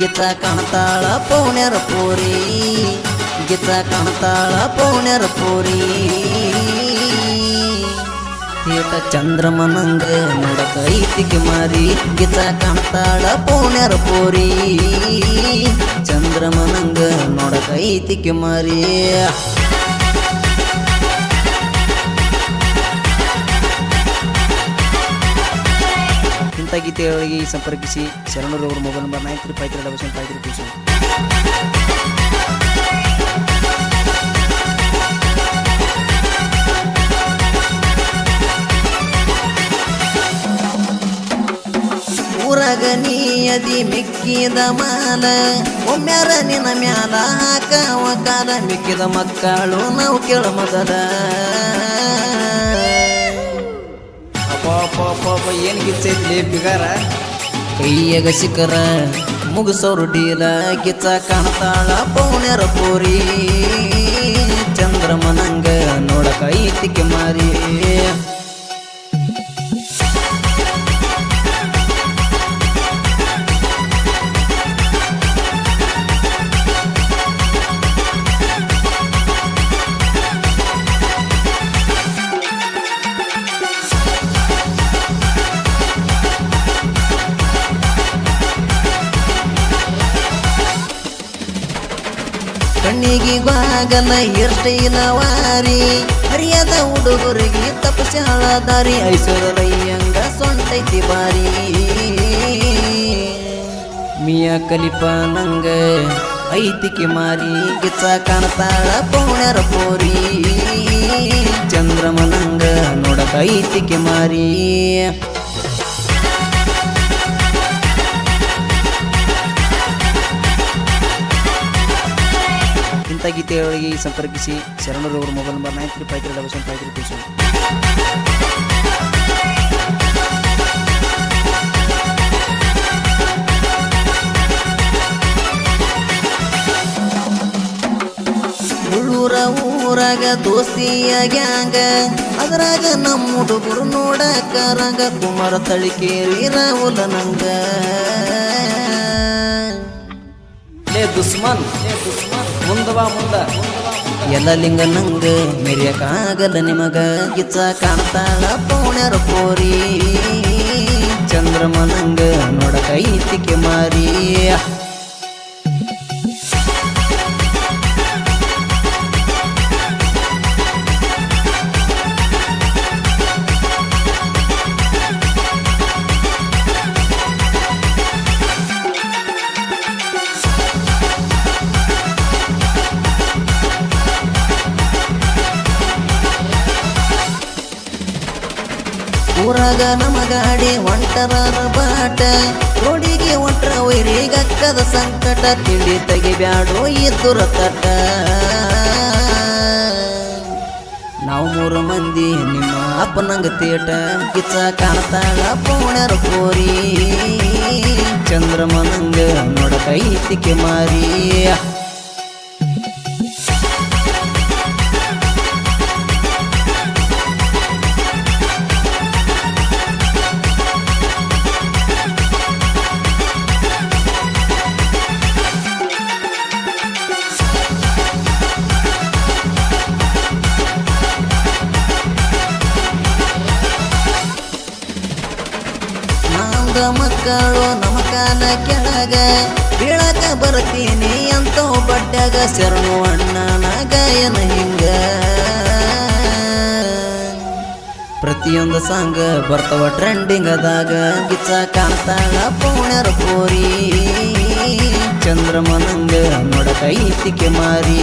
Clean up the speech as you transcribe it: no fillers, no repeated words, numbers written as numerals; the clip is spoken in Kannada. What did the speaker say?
ಗಿಚ್ಚ ಕಾಣ್ತಾಳ ಪೌಣ್ಯರ ಪೋರಿ ಗಿಚ್ಚ ಕಾಣ್ತಾಳ ಪೌಣ್ಯರ ಪೋರಿ ತೀಟ ಚಂದ್ರಮನಂಗ ನೋಡಕ ಐತಿಗೆ ಮಾರಿ ಗಿಚ್ಚ ಕಾಣ್ತಾಳ ಪೌಣ್ಯರ ಪೋರಿ ಚಂದ್ರಮನಂಗ ನೋಡಕ ಐತಿಗೆ ಮಾರಿ ಇಂಥ ಗೀತೆಗಳಿಗೆ ಸಂಪರ್ಕಿಸಿ ಶರಣರವರು ಮೊಬೈಲ್ ನಂಬರ್ 9352 ಊರಾಗ ನೀಯದಿ ಮಿಕ್ಕಿದ ಮಾಲ ಒಮ್ಮ್ಯಾರ ನಿನ್ನ ಮ್ಯಾಲ ಹಾಕವ ಕಾಲ ಮಿಕ್ಕಿದ ಮಕ್ಕಳು ನಾವು ಕೇಳ ಮೊದಲ ಏನು ಗಿಚ್ಚೈತ್ಲಿ ಬಿಗಾರ ಕೈಯಾಗ ಸಿಕ್ಕರ ಮುಗಿಸೋರು ಡೀಲ ಗಿಚ್ಚ ಕಾಣ್ತಾಳ ಪೌಣ್ಯರ ಪೋರಿ ಚಂದ್ರಮನಂಗ ನೋಡಕ ಐತಿಕೆ ಮಾರಿ ಕಣ್ಣಿಗೆ ಬಾಗಲ ಇರ್ಸ್ಟೈಲ ವಾರಿ ಹರಿಯದ ಹುಡುಗರಿಗೆ ತಪಸ್ಯಾಳ ದಾರಿ ಐಶ್ವರ್ಯಂಗ ಸೊಂಟೈತಿ ಬಾರಿ ಮಿಯ ಕಲಿಪ ನಂಗ ಐತಿಕೆ ಮಾರಿ ಗಿಚ್ಚ ಕಾಣ್ತಾಳ ಪೌಣ್ಯರ ಪೋರಿ ಚಂದ್ರಮನಂಗ ನೋಡಕ ಐತಿಕೆ ಮಾರಿ ಇಂಥ ಗೀತೆಗಳಿಗೆ ಸಂಪರ್ಕಿಸಿ ಶರಣರವರು ಮೊಬೈಲ್ ನಂಬರ್ 9352 ಉಳ್ಳೂರ ಊರಾಗ ದೋಸ್ತಿಯ ಗ್ಯಾಂಗ ಅದ್ರಾಗ ನಮ್ಮ ಹುಡುಗರು ನೋಡಕ ರಂಗ ಕುಮಾರ ತಳಿಕೇರಿ ರಾಹುಲ ನಂಗ ದುಸ್ಮನ್ ಮುಂದವಾ ಮುಂದ ಎಲ್ಲ ಲಿಂಗ ನಂಗ ಮೆರಿಯಕ್ಕಾಗಲ್ಲ ನಿಮಗ ಗಿಚ್ಚ ಕಾಣ್ತಾಳ ಪೌಣ್ಯರ ಪೋರಿ ಚಂದ್ರಮನಂಗ ನೋಡಕ ಐತಿಕೆ ಮಾರಿ ಊರಾಗ ನಮ್ಮ ಗಾಡಿ ಹೊಂಟರ ಬಾಟ ರೋಡಿಗೆ ಹೊಂಟ್ರ ವೈರಿಗಕ್ಕದ ಸಂಕಟ ತಿಂಡಿ ತೆಗಿಬ್ಯಾಡೋ ಇದ್ದುರ ತಟ ನಾವು 3 ಮಂದಿ ನಿಮ್ಮ ಅಪ್ಪನಂಗ ತೇಟ ಗಿಚ್ಚ ಕಾಣ್ತಾಳ ಪೌಣ್ಯರ ಪೋರಿ ಚಂದ್ರಮನಂಗ ನೋಡಕ ಐತಿಕೆ ಮಾರಿ ಮಕ್ಕಳು ನಮ್ಮ ಕಾಲ ಕೆಳಗ ಬೀಳಕ ಬರ್ತೀನಿ ಅಂತೋ ಬಡ್ಡಾಗ ಶರಣು ಅಣ್ಣನ ಗಾಯನ ಹಿಂಗ ಪ್ರತಿಯೊಂದು ಸಾಂಗ್ ಬರ್ತವ ಟ್ರೆಂಡಿಂಗ್ ಅದಾಗ ಗಿಚ್ಚ ಕಾಣ್ತಾಳ ಪೌಣ್ಯರ ಪೋರಿ ಚಂದ್ರಮನಂಗ ನೋಡಕ ಐತಿಕೆ ಮಾರಿ